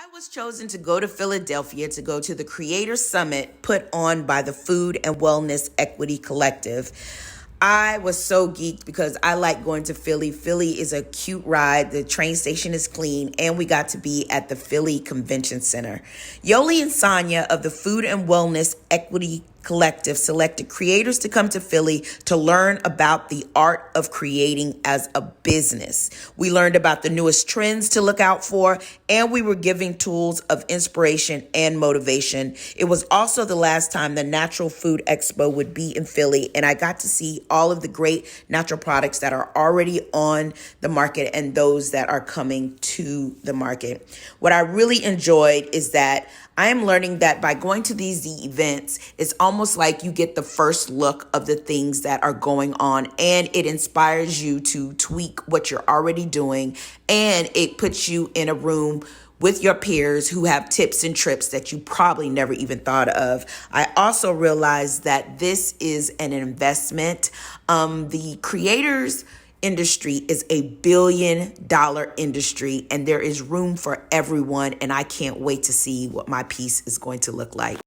I was chosen to go to Philadelphia to go to the Creator Summit put on by the Food and Wellness Equity Collective. I was so geeked because I like going to Philly. Philly is a cute ride. The train station is clean, and we got to be at the Philly Convention Center. Yoli and Sonia of the Food and Wellness Equity Collective selected creators to come to Philly to learn about the art of creating as a business. We learned about the newest trends to look out for, and we were giving tools of inspiration and motivation. It was also the last time the Natural Food Expo would be in Philly, and I got to see all of the great natural products that are already on the market and those that are coming to the market. What I really enjoyed is that I am learning that by going to these events, it's almost like you get the first look of the things that are going on, and it inspires you to tweak what you're already doing, and it puts you in a room with your peers who have tips and trips that you probably never even thought of. I also realized that this is an investment. The creators industry is $1 billion industry, and there is room for everyone, and I can't wait to see what my piece is going to look like.